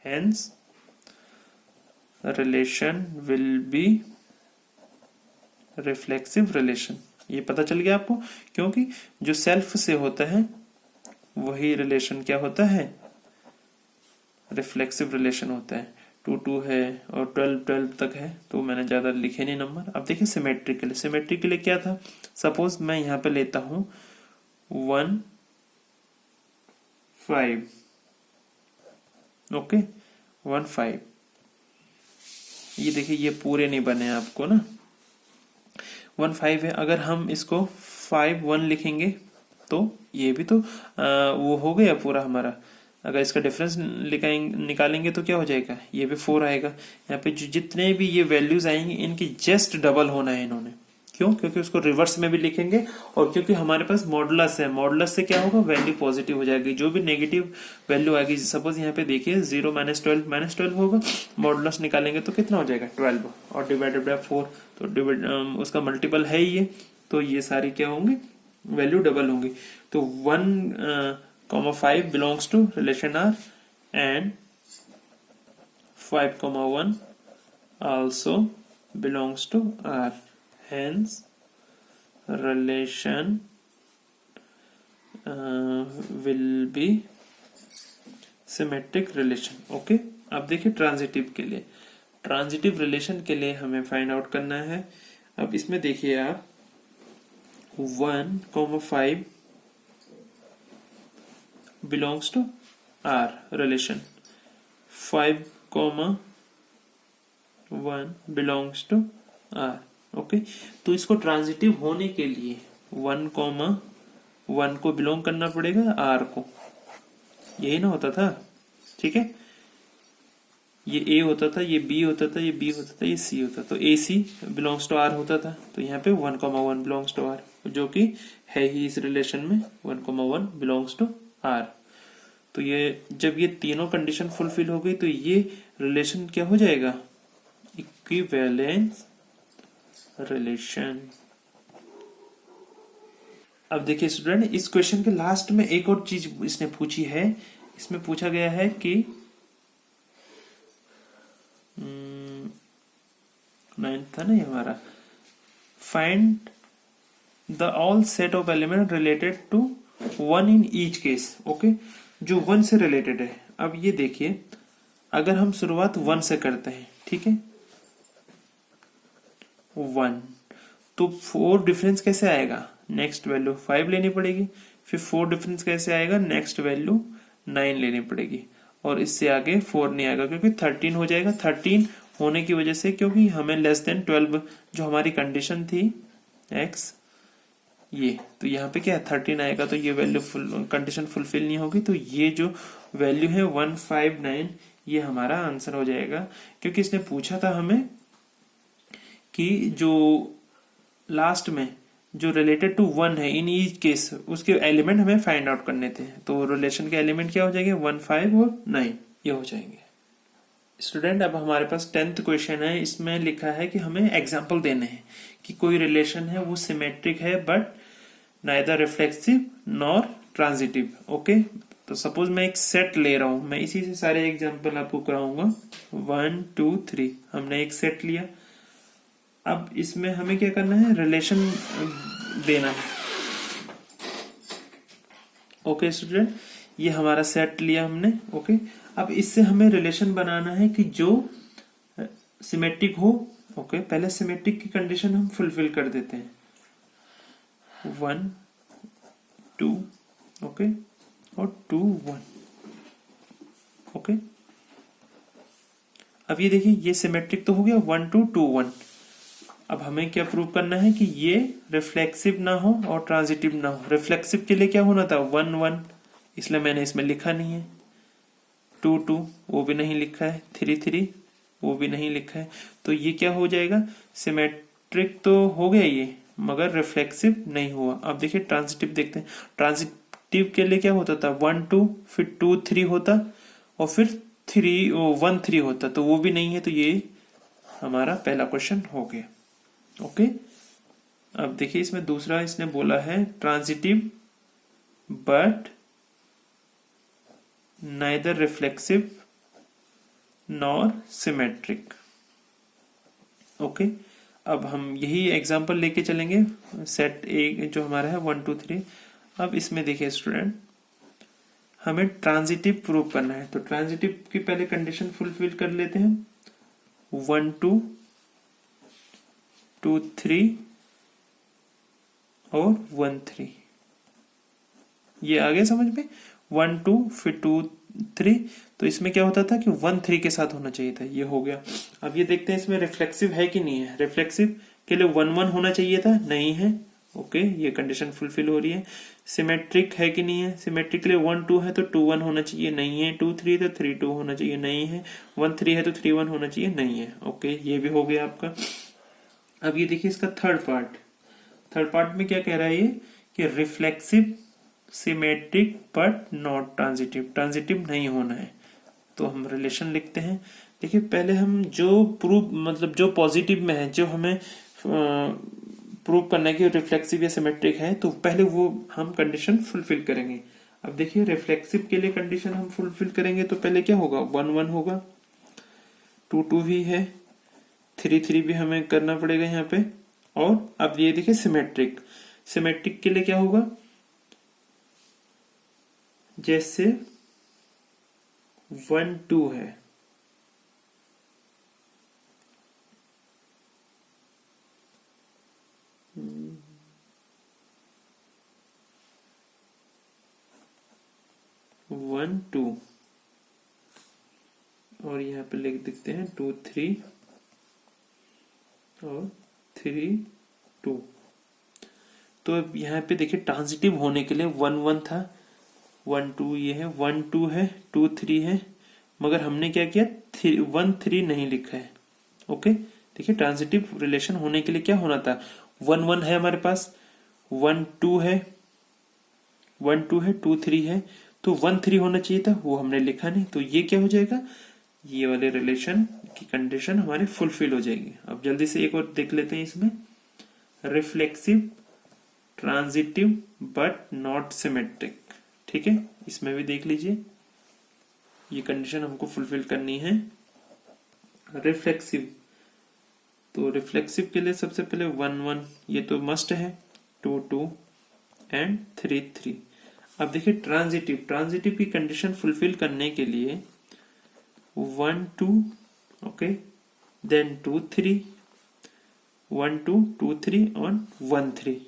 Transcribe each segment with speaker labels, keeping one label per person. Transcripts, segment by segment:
Speaker 1: hence relation will be reflexive relation। ये पता चल गया आपको, क्योंकि जो सेल्फ से होता है वही रिलेशन क्या होता है, रिफ्लेक्सिव रिलेशन होता है। 2 2 है और 12 12 तक है, तो मैंने ज्यादा लिखे नहीं नंबर। अब देखिए सिमेट्रिक के लिए, सिमेट्रिक के लिए क्या था, सपोज मैं यहाँ पे लेता हूं 1 5, ओके 1 5, ये देखिए ये पूरे नहीं बने आपको ना, 1 5 है। अगर हम इसको 5 1 लिखेंगे तो ये भी तो वो हो गया पूरा हमारा। अगर इसका डिफरेंस निकालेंगे तो क्या हो जाएगा, ये भी 4 आएगा। यहाँ पे जो जितने भी ये वैल्यूज आएंगे इनकी जस्ट डबल होना है इन्होंने, क्यों, क्योंकि उसको रिवर्स में भी लिखेंगे और क्योंकि हमारे पास मॉडुलस है, मॉडुलस से क्या होगा, वैल्यू पॉजिटिव हो जाएगी। जो भी नेगेटिव वैल्यू आएगी, सपोज यहाँ पे देखिए 0 -12 -12 होगा, मॉडुलस निकालेंगे तो कितना हो जाएगा 12 और डिवाइडेड बाय 4, तो उसका मल्टीपल है ये, तो ये सारी क्या होंगी, वैल्यू डबल होंगी। तो 1, 5 belongs to relation R and 5, 1 also belongs to R, hence relation will be symmetric relation। Okay, अब देखिए ट्रांजिटिव के लिए, ट्रांजिटिव रिलेशन के लिए हमें फाइंड आउट करना है। अब इसमें देखिए आप 1, 5 belongs to R relation, 5, 1 belongs to R, okay. तो इसको ट्रांजिटिव होने के लिए 1, 1 को बिलोंग करना पड़ेगा R को, यही ना होता था, ठीक है। ये A होता था, ये B होता था, ये B होता था, ये C होता था, तो AC बिलोंग्स टू R होता था। तो यहाँ पे 1, 1 बिलोंग्स टू R, जो कि है ही इस रिलेशन में 1, 1 बिलोंग्स टू R। तो ये जब ये तीनों कंडीशन फुलफिल हो गई तो ये रिलेशन क्या हो जाएगा, इक्विवेलेंस रिलेशन। अब देखिए स्टूडेंट, इस क्वेश्चन के लास्ट में एक और चीज इसने पूछी है। इसमें पूछा गया है कि 9 था ना ये हमारा, find the all set of element related to 1 in each case, okay, जो 1 से रिलेटेड है। अब ये देखिए, अगर हम शुरुआत 1 से करते हैं, ठीक है, 1, तो 4 डिफरेंस कैसे आएगा, नेक्स्ट वैल्यू 5 लेनी पड़ेगी, फिर 4 डिफरेंस कैसे आएगा, नेक्स्ट वैल्यू 9 लेनी पड़ेगी, और इससे आगे 4 नहीं आएगा क्योंकि 13 हो जाएगा। 13 होने की वजह से, क्योंकि हमें लेस देन 12 जो हमारी कंडीशन थी x, ये तो यहाँ पे क्या है 13 आएगा, तो ये वैल्यू कंडीशन फुलफिल नहीं होगी। तो ये जो वैल्यू है 159, ये हमारा आंसर हो जाएगा। क्योंकि इसने पूछा था हमें कि जो लास्ट में जो रिलेटेड टू 1 है इन ईच केस, उसके एलिमेंट हमें फाइंड आउट करने थे। तो रिलेशन के एलिमेंट क्या हो जाएंगे, 1, 5 और 9 ये हो जाएंगे। स्टूडेंट, अब हमारे पास 10th क्वेश्चन है। इसमें लिखा है कि हमें एग्जाम्पल देने हैं कि कोई रिलेशन है वो सिमेट्रिक है but neither reflexive nor transitive, okay. तो सपोज मैं एक सेट ले रहा हूं, मैं इसी से सारे एग्जाम्पल आपको कराऊंगा। 1 2 3 हमने एक सेट लिया। अब इसमें हमें क्या करना है, रिलेशन देना है, ओके स्टूडेंट। ये हमारा सेट लिया हमने, ओके। अब इससे हमें रिलेशन बनाना है कि जो सिमेट्रिक हो, ओके। पहले सिमेट्रिक की कंडीशन हम फुलफिल कर देते हैं, 1 2, ओके, और 2 1, ओके। अब ये देखिए ये सिमेट्रिक तो हो गया, 1 2 2 1। अब हमें क्या प्रूव करना है कि ये रिफ्लेक्सिव ना हो और ट्रांजिटिव ना हो। रिफ्लेक्सिव के लिए क्या होना था, 1 1, इसलिए मैंने इसमें लिखा नहीं है। 2 2 वो भी नहीं लिखा है, 3 3 वो भी नहीं लिखा है। तो ये क्या हो जाएगा, सिमेट्रिक तो हो गया ये, मगर रिफ्लेक्सिव नहीं हुआ। अब देखिए ट्रांजिटिव देखते हैं। ट्रांजिटिव के लिए क्या होता था, 1 2 फिर 2 3 होता और फिर 1 3 होता, तो वो भी नहीं है। तो ये हमारा पहला क्वेश्चन हो गया, ओके। अब देखिए इसमें दूसरा इसने बोला है transitive but neither reflexive nor symmetric. Okay, अब हम यही एग्जांपल लेके चलेंगे सेट ए जो हमारा है 1 2 3। अब इसमें देखिए स्टूडेंट, हमें ट्रांजिटिव प्रूव करना है, तो ट्रांजिटिव की पहले कंडीशन फुलफिल कर लेते हैं। 1 2 2 3 और 1 3, ये आ गया समझ में। 1 2 फिर 2 3, तो इसमें क्या होता था कि 1 3 के साथ होना चाहिए था, ये हो गया। अब ये देखते हैं इसमें रिफ्लेक्सिव है कि नहीं है। रिफ्लेक्सिव के लिए 1 1 होना चाहिए था, नहीं है। ओके, ये कंडीशन फुलफिल हो रही है। सिमेट्रिक है कि नहीं है, सिमेट्रिक के लिए 1 2 है तो 2 1 होना चाहिए, नहीं है। 2 3 तो 3 2 होना चाहिए, नहीं है। 1 3 है तो 3 1 होना चाहिए, नहीं है। ओके, ये भी हो गया आपका। अब ये देखिए इसका थर्ड पार्ट। थर्ड पार्ट में क्या कह रहा है ये कि reflexive symmetric but not transitive, transitive नहीं होना है। तो हम रिलेशन लिखते हैं। देखिए पहले हम जो प्रूव मतलब जो पॉजिटिव में है, जो हमें प्रूव करना है कि रिफ्लेक्सिव या सिमेट्रिक है, तो पहले वो हम कंडीशन फुलफिल करेंगे। अब देखिए रिफ्लेक्सिव के लिए कंडीशन हम फुलफिल करेंगे तो पहले क्या होगा, 1 1 होगा, 2 2 भी है, 3 3 भी हमें करना पड़ेगा यहाँ पे। और अब ये देखिए सिमेट्रिक, सिमेट्रिक के लिए क्या होगा, जैसे 1 2 है, वन टू, और यहाँ पे लिख देते हैं 2 3 और 3 2। तो अब यहाँ पे देखिए ट्रांजिटिव होने के लिए 1 1 था, 1 2 ये है, 1 2 है, 2 3 है, मगर हमने क्या किया 1 3 नहीं लिखा है। ओके, देखिए ट्रांजिटिव रिलेशन होने के लिए क्या होना था, 1 1 है हमारे पास, 1 2 है, 1 2 है, 2 3 है, तो 1 3 होना चाहिए था, वो हमने लिखा नहीं। तो ये क्या हो जाएगा, ये वाले रिलेशन की कंडीशन हमारी फुलफिल हो जाएगी। अब जल्दी से एक और देख लेते हैं इसमें, reflexive transitive but not symmetric. ठीक है, इसमें भी देख लीजिए, ये कंडीशन हमको फुलफिल करनी है। रिफ्लेक्सिव, तो रिफ्लेक्सिव के लिए सबसे पहले 1 1 ये तो मस्ट है, 2 2 एंड 3 3। अब देखिए ट्रांजिटिव, ट्रांजिटिव की कंडीशन फुलफिल करने के लिए 1 2, ओके, देन 2 3, 1 2 2 3 और 1 3।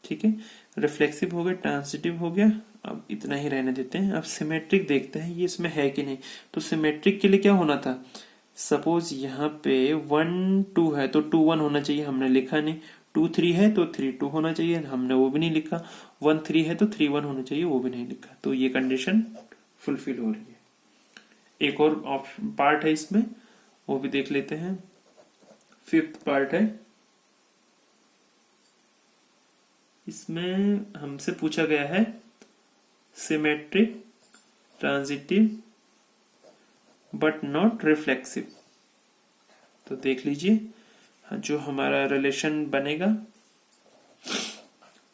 Speaker 1: ठीक है, रिफ्लेक्सिव हो गया, ट्रांजिटिव हो गया, अब इतना ही रहने देते हैं। अब सिमेट्रिक देखते हैं ये इसमें है कि नहीं। तो सिमेट्रिक के लिए क्या होना था, सपोज यहाँ पे 1 2 है तो 2 1 होना चाहिए, हमने लिखा नहीं। 2 3 है तो 3 2 होना चाहिए, हमने वो भी नहीं लिखा। 1 3 है तो 3 1 होना चाहिए, वो भी नहीं लिखा। तो ये कंडीशन फुलफिल हो रही है। एक और ऑप्शन पार्ट है इसमें, वो भी देख लेते हैं। फिफ्थ पार्ट है, इसमें हमसे पूछा गया है symmetric transitive but not reflexive. तो देख लीजिए जो हमारा रिलेशन बनेगा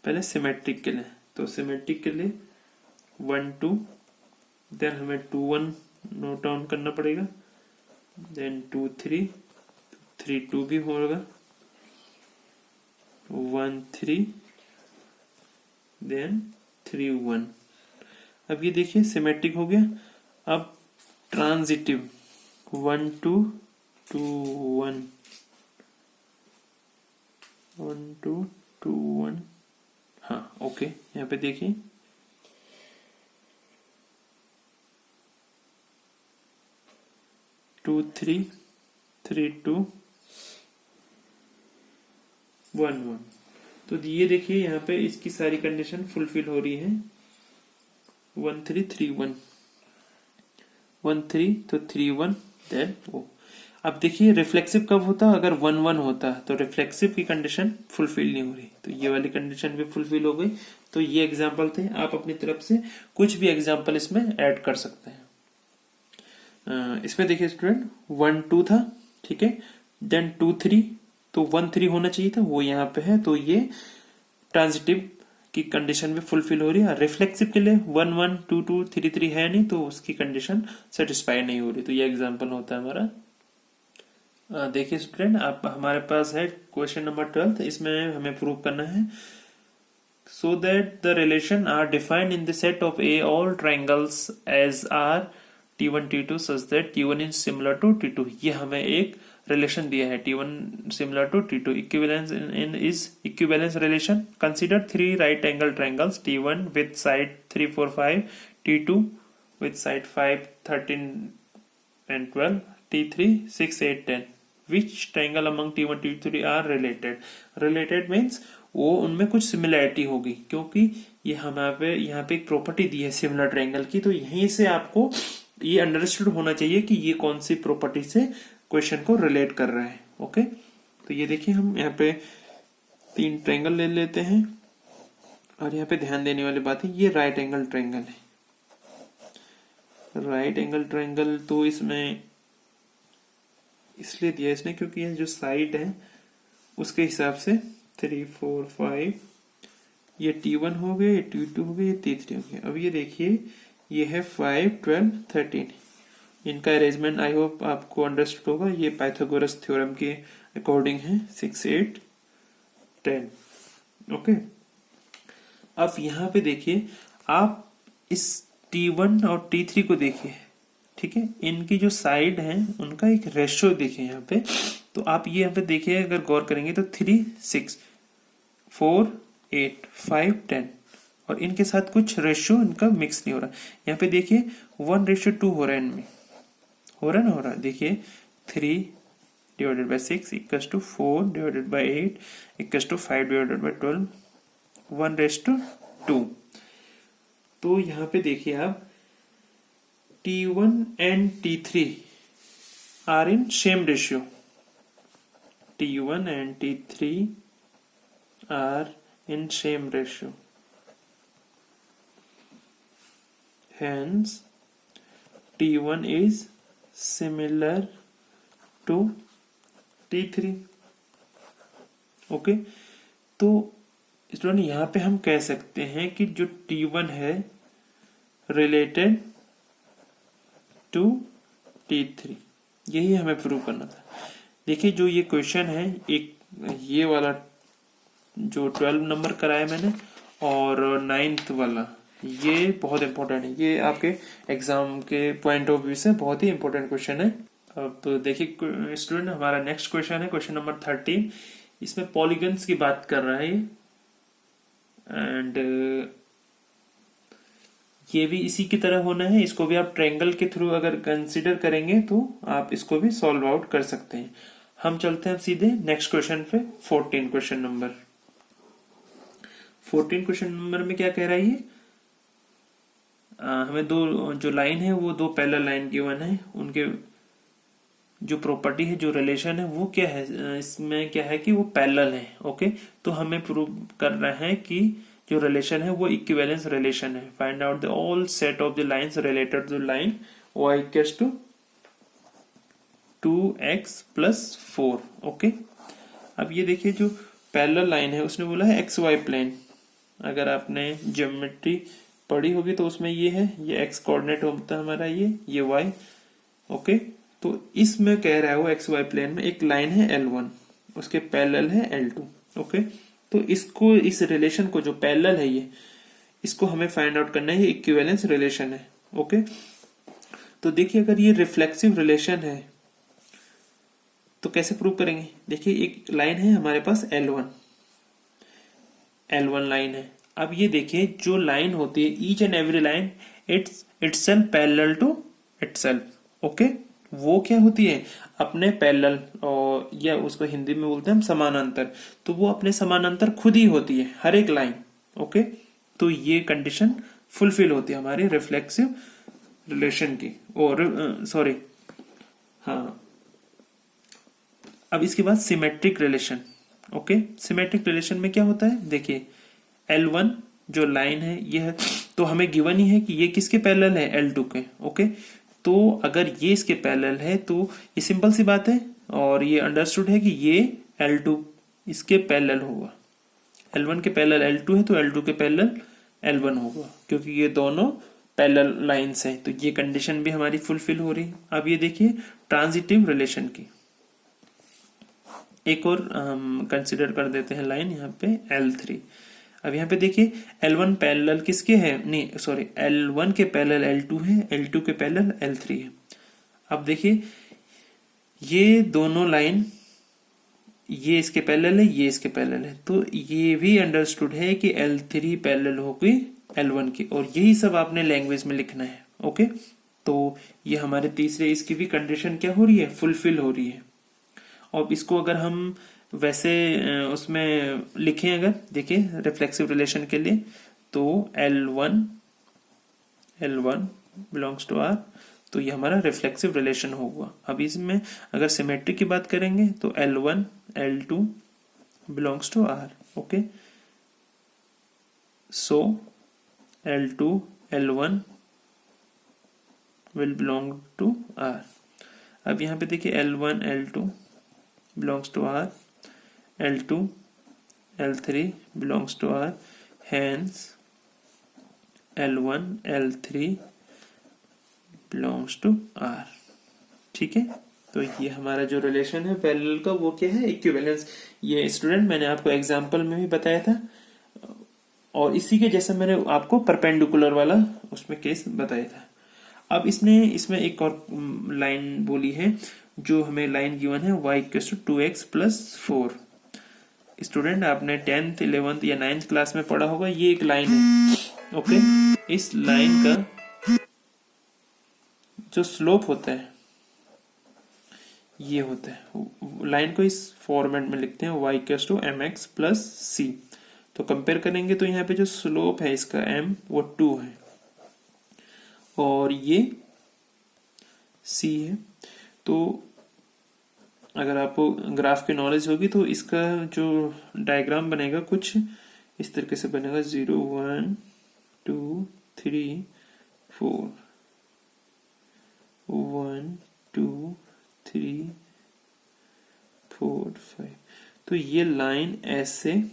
Speaker 1: पहले सिमेट्रिक के लिए, तो सिमेट्रिक के लिए 1 2, देन हमें 2 1 नोट डाउन करना पड़ेगा, देन 2 3 3 2 भी होगा, 1 3 देन 3 1। अब ये देखिए सिमेट्रिक हो गया। अब ट्रांजिटिव 1 2 2 1 1 2 2 1, हाँ ओके, यहाँ पे देखिए 2 3 3 2 1 1। तो ये देखिए यहाँ पे इसकी सारी कंडीशन फुलफिल हो रही है। 1 3 3 1 1 3 तो 3 1 देन वो। अब देखिए रिफ्लेक्सिव कब होता, अगर 1 1 होता तो रिफ्लेक्सिव की कंडीशन फुलफिल नहीं हो रही, तो ये वाली कंडीशन भी फुलफिल हो गई। तो ये एग्जांपल थे, आप अपनी तरफ से कुछ भी एग्जांपल इसमें ऐड कर सकते हैं। इसमें देखिए स्टूडेंट 1 2 था, ठीक है, देन 2 3, तो 1 3 होना चाहिए था, वो यहाँ पे है, तो ये ट्रांजिटिव की कंडीशन भी फुलफिल हो रही है। रिफ्लेक्सिव के लिए 1 1 2 2 3 3 है नहीं, तो उसकी कंडीशन सेटिस्फाई नहीं हो रही। तो ये एग्जांपल होता है हमारा। देखिए स्टूडेंट, आप हमारे पास है क्वेश्चन नंबर 12, इसमें हमें प्रूव करना है so that the relation are defined in the set of A all triangles as are T1 T2 such that T1 is similar to T2। ये हमें एक रिलेशन दिया है T1 similar to T2। Equivalence in is equivalence relation। Consider three right angle triangles T1 with side 3 4 5, T2 with side 5 13 and 12, T3 6 8 10। Which triangle among T1 T3 are related? Related means वो उनमें कुछ similarity होगी, क्योंकि ये हमारे यहाँ पे एक प्रॉपर्टी दी है सिमिलर ट्रायंगल की। तो यहीं से आपको ये अंडरस्टूड होना चाहिए कि ये कौन सी प्रॉपर्टी से क्वेश्चन को रिलेट कर रहा है। ओके, तो ये देखिए हम यहाँ पे 3 ट्रायंगल ले लेते हैं, और यहाँ पे ध्यान देने वाली बात है, ये राइट एंगल ट्रायंगल है। राइट एंगल ट्रायंगल तो इसमें इसलिए दिया इसने क्योंकि ये जो साइड है उसके हिसाब से 3 4 5 ये T1 हो गए, ये T2 हो गए, ये T3 हो गए। अब ये देखिए ये है 5 12 13। इनका अरेंजमेंट आई होप आपको अंडरस्टूड होगा। ये पाइथागोरस थ्योरम के अकॉर्डिंग है 6 8 10। ओके, अब यहाँ पे देखिए आप इस T1 और T3 को देखिए, ठीक है, इनकी जो साइड है उनका एक रेशियो देखिए यहाँ पे। तो आप ये यहाँ पे देखिए, अगर गौर करेंगे तो 3 6 4 8 5 10, और इनके साथ कुछ रेशियो इनका मिक्स नहीं हो रहा। यहाँ पे देखिए 1:2 हो रहा है इनमें, हो रहा है ना, हो रहा है। देखिए 3 divided by 6 equals to 4 divided by 8 equals to 5 divided by 12 1:2। तो यहाँ पे देखिए आप T1 and T3 are in same ratio। T1 and T3 are in same ratio, hence T1 is similar to T3। Okay, तो student यहाँ पे हम कह सकते हैं कि जो T1 है रिलेटेड टू T3, यही हमें प्रूव करना था। देखिए जो ये क्वेश्चन है, एक ये वाला जो 12 नंबर कराया मैंने और 9th वाला, ये बहुत इंपॉर्टेंट है। ये आपके एग्जाम के पॉइंट ऑफ व्यू से बहुत ही इंपॉर्टेंट क्वेश्चन है। अब देखिए स्टूडेंट, हमारा नेक्स्ट क्वेश्चन है क्वेश्चन नंबर 13। इसमें पॉलीगन्स की बात कर रहा है एंड ये भी इसी की तरह होना है। इसको भी आप ट्रायंगल के थ्रू अगर कंसीडर करेंगे तो आप इसको भी सॉल्व आउट कर सकते हैं। हम चलते हैं सीधे नेक्स्ट क्वेश्चन पे। 14 क्वेश्चन नंबर 14 क्वेश्चन नंबर में क्या कह रहा है ये, हमें दो जो लाइन है वो दो पैरेलल लाइन गिवन है, उनके जो प्रॉपर्टी है, जो रिलेशन है वो क्या है, इसमें क्या है कि वो पैरेलल है। ओके, तो हमें प्रूव करना है कि जो रिलेशन है वो इक्विवेलेंस रिलेशन है। Find out the all set of the lines related to line y equals to 2x + 4। Okay, अब ये देखिए जो पैरेलल लाइन है उसने बोला है xy प्लेन। अगर आपने ज्योमेट्री पढ़ी होगी तो उसमें ये है, ये x कोऑर्डिनेट होता है हमारा, ये y। ओके, तो इसमें कह रहा है वो xy प्लेन में एक लाइन है L1, उसके पैरेलल है L2। ओके, तो इसको, इस रिलेशन को जो पैरेलल है ये, इसको हमें फाइंड आउट करना है, ये इक्विवेलेंस रिलेशन है। ओके, तो देखिए अगर ये रिफ्लेक्सिव रिलेशन है तो कैसे प्रूव करेंगे। देखिए एक लाइन है हमारे पास L1 लाइन है। अब ये देखिए जो लाइन होती है, each and every line itself parallel to itself. Okay, वो क्या होती है, अपने पैरेलल, और या उसको हिंदी में बोलते हैं हम समानांतर। तो वो अपने समानांतर खुद ही होती है हर एक लाइन। ओके, तो ये कंडीशन फुलफिल होती है हमारी रिफ्लेक्सिव रिलेशन की, और सॉरी हाँ। अब इसके बाद symmetric relation. Okay, symmetric relation में क्या होता है, देखिए L1 जो लाइन है ये है, तो हमें गिवन ही है कि ये किसके पैरेलल है, L2 के। ओके, तो अगर ये इसके पैरेलल है तो ये सिंपल सी बात है, और ये अंडरस्टूड है कि ये L2 इसके पैरेलल होगा, L1 के पैरेलल L2 है तो L2 के पैरेलल L1 होगा, क्योंकि ये दोनों पैरेलल लाइंस हैं, तो ये कंडीशन भी हमारी फुलफिल हो रही है। अब ये देखिए ट्रांजिटिव रिलेशन की एक और हम कंसिडर कर देते हैं लाइन यहाँ पे L3। अब यहाँ पे देखिए L1 पैरेलल किसके है, नहीं सॉरी, L1 के पैरेलल L2 है, L2 के पैरेलल L3 है। अब देखिए ये दोनों लाइन, ये इसके पैरेलल है, ये इसके पैरेलल है, तो ये भी अंडरस्टूड है कि L3 पैरेलल होगी L1 की, और यही सब आपने लैंग्वेज में लिखना है। ओके, तो ये हमारे तीसरे इसकी भी कंडीशन क्या हो रही है, फुलफिल हो रही है। और इसको अगर हम वैसे उसमें लिखें, अगर देखिए रिफ्लेक्सिव रिलेशन के लिए, तो L1 बिलोंग्स टू R, तो ये हमारा रिफ्लेक्सिव रिलेशन होगा। अब इसमें अगर सिमेट्री की बात करेंगे तो L1 L2 belongs to R। Okay, so L2 L1 will belong to R। अब यहाँ पे देखिए L1 L2 belongs to R, L2 L3 belongs to R, hence L1 L3 belongs to R। ठीक है, तो ये हमारा जो रिलेशन है पैरेलल का वो क्या है, इक्विवेलेंस। ये स्टूडेंट मैंने आपको एग्जांपल में भी बताया था, और इसी के जैसा मैंने आपको परपेंडिकुलर वाला उसमें केस बताया था। अब इसमें एक और लाइन बोली है, जो हमें लाइन गिवन है y=2x+4। स्टूडेंट आपने 10th 11th या 9th क्लास में पढ़ा होगा, ये एक लाइन है। ओके, इस लाइन का जो स्लोप होता है ये होता है, लाइन को इस फॉर्मेट में लिखते हैं y=mx+c। तो कंपेयर करेंगे तो यहाँ पे जो स्लोप है इसका m वो 2 है और ये c है। तो अगर आपको ग्राफ की नॉलेज होगी तो इसका जो डायग्राम बनेगा कुछ इस तरीके से बनेगा, 0 1 2 3 4 1 2 3 4 5। तो ये लाइन ऐसे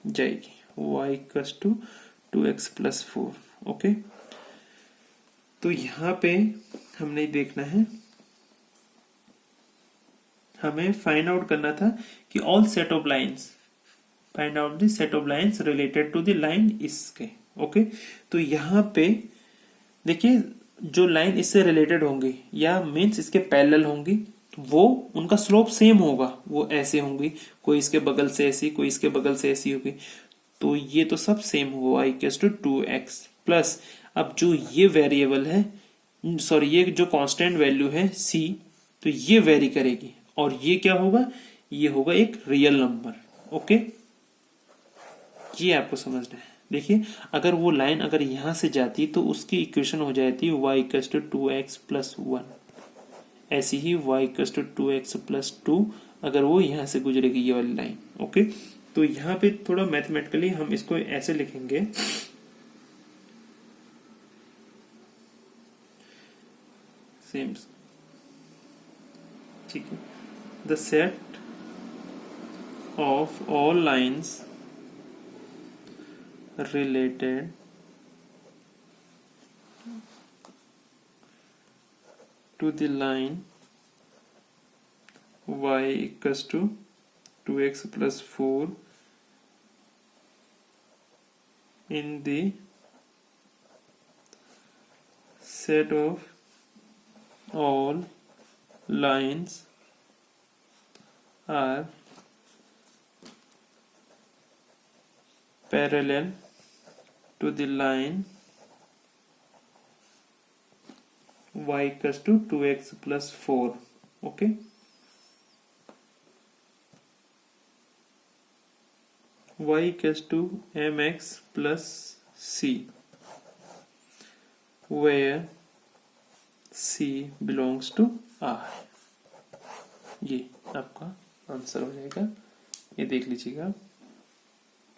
Speaker 1: जाएगी y=2x+4। ओके, तो यहाँ पे हमने देखना है, हमें फाइंड आउट करना था कि all set of lines, find out the set of lines related to the line इसके। ओके, तो यहाँ पे देखिए जो लाइन इससे रिलेटेड होंगी या मीन्स इसके पैरेलल होंगी, वो उनका स्लोप सेम होगा, वो ऐसे होंगी, कोई इसके बगल से ऐसी, कोई इसके बगल से ऐसी होगी, तो ये तो सब सेम होगा y=2x प्लस। अब जो ये वेरिएबल है, सॉरी ये जो कांस्टेंट वैल्यू है c, तो ये वेरी करेगी और ये क्या होगा, ये होगा एक रियल नंबर। ओके, ये आपको समझना है। देखिए अगर वो लाइन अगर यहां से जाती तो उसकी इक्वेशन हो जाती y=2x+1, ऐसी ही y=2x+2 अगर वो यहां से गुजरेगी ये वाली लाइन। ओके, तो यहाँ पे थोड़ा मैथमेटिकली हम इसको ऐसे लिखेंगे, सेम, ठीक है, the set of all lines related to the line y=2x+4 in the set of all lines are parallel to the line y=2x+4। okay, y=mx+c where c belongs to R। ये आपका answer हो जाएगा, ये देख लीजिएगा।